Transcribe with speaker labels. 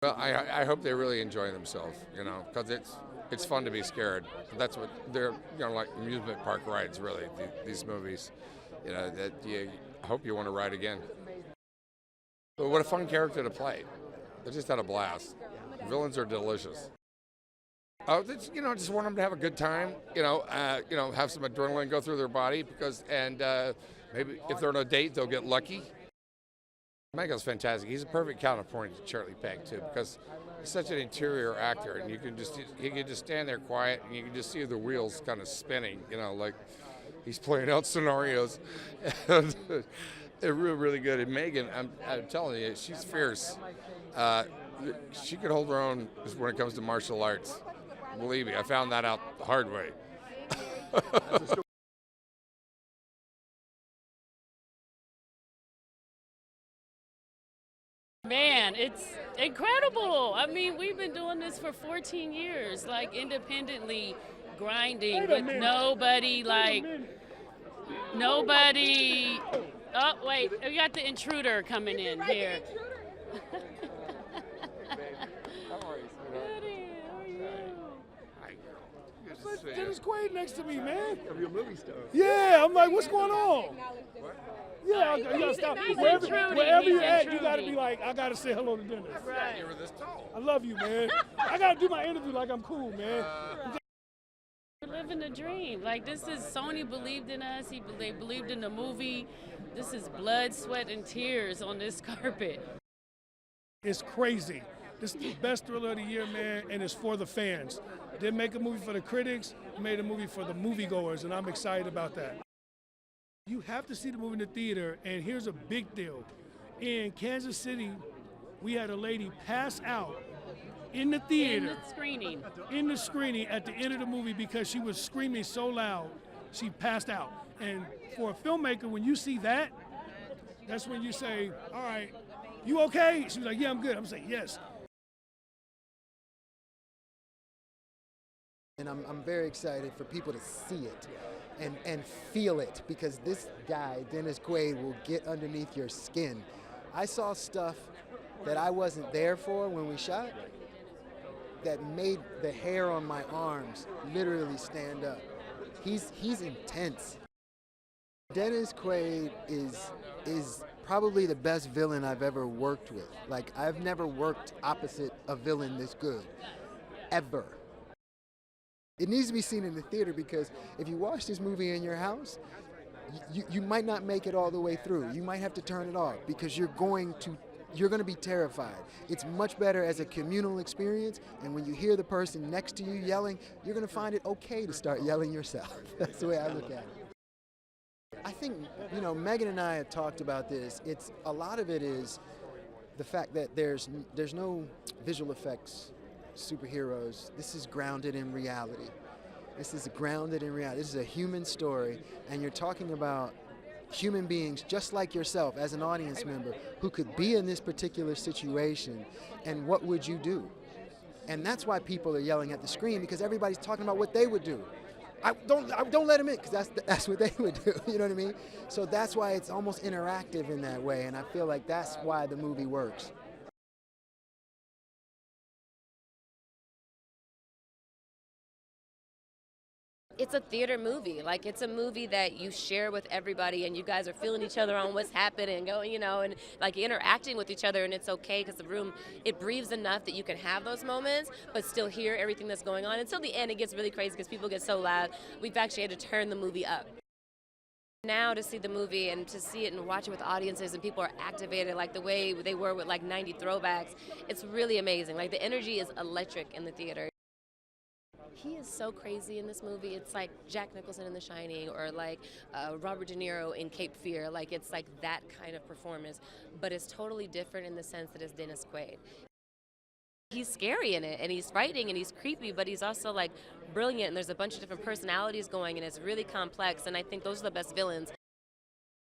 Speaker 1: Well, I hope they really enjoy themselves, because it's fun to be scared. That's what they're, like amusement park rides, really, these movies, that I hope you want to ride again. But what a fun character to play. They just had a blast. Villains are delicious. Oh, just want them to have a good time, have some adrenaline go through their body and maybe if they're on a date, they'll get lucky. Meagan's fantastic. He's a perfect counterpoint to Charlie Peck too, because he's such an interior actor, and he can just stand there quiet, and you can just see the wheels kind of spinning, like he's playing out scenarios. They're really good. And Meagan, I'm telling you, she's fierce. She could hold her own when it comes to martial arts. Believe me, I found that out the hard way.
Speaker 2: Man, it's incredible. I mean, we've been doing this for 14 years, like independently grinding with nobody. Oh, wait, we got the intruder coming in here.
Speaker 3: There's Quaid next to me, man.
Speaker 4: Of your movie stuff.
Speaker 3: Yeah, I'm like, what's going on? Yeah, you gotta stop. Wherever you're at, you gotta be like, I gotta say hello to Dennis.
Speaker 2: Right.
Speaker 1: You were this tall.
Speaker 3: I love you, man. I gotta do my interview like I'm cool, man.
Speaker 2: We're living the dream. Like, this is, Sony believed in us. They believed in the movie. This is blood, sweat, and tears on this carpet.
Speaker 3: It's crazy. This is the best thriller of the year, man, and it's for the fans. Didn't make a movie for the critics, made a movie for the moviegoers, and I'm excited about that. You have to see the movie in the theater, and here's a big deal. In Kansas City, we had a lady pass out in the theater. In the screening at the end of the movie because she was screaming so loud, she passed out. And for a filmmaker, when you see that, that's when you say, all right, you okay? She was like, yeah, I'm good. I'm saying, yes.
Speaker 4: And I'm very excited for people to see it and feel it, because this guy, Dennis Quaid, will get underneath your skin. I saw stuff that I wasn't there for when we shot that made the hair on my arms literally stand up. He's intense. Dennis Quaid is probably the best villain I've ever worked with. Like, I've never worked opposite a villain this good, ever. It needs to be seen in the theater, because if you watch this movie in your house, you might not make it all the way through. You might have to turn it off because you're going to be terrified. It's much better as a communal experience, and when you hear the person next to you yelling, you're going to find it okay to start yelling yourself. That's the way I look at it. I think, Meagan and I have talked about this. A lot of it is the fact that there's no visual effects superheroes. This is grounded in reality. This is a human story, and you're talking about human beings just like yourself as an audience member who could be in this particular situation, and what would you do? And that's why people are yelling at the screen, because everybody's talking about what they would do. I don't let them in, because that's what they would do. You know what I mean? So that's why it's almost interactive in that way, and I feel like that's why the movie works.
Speaker 5: It's a theater movie. Like, it's a movie that you share with everybody, and you guys are feeling each other on what's happening, and going, and like interacting with each other, and it's okay because the room, it breathes enough that you can have those moments, but still hear everything that's going on. Until the end, it gets really crazy because people get so loud. We've actually had to turn the movie up. Now to see the movie and to see it and watch it with audiences and people are activated like the way they were with like 90 throwbacks, it's really amazing. Like, the energy is electric in the theater. He is so crazy in this movie. It's like Jack Nicholson in The Shining, or like Robert De Niro in Cape Fear. Like, it's like that kind of performance, but it's totally different in the sense that it's Dennis Quaid. He's scary in it, and he's frightening, and he's creepy, but he's also like brilliant, and there's a bunch of different personalities going, and it's really complex, and I think those are the best villains,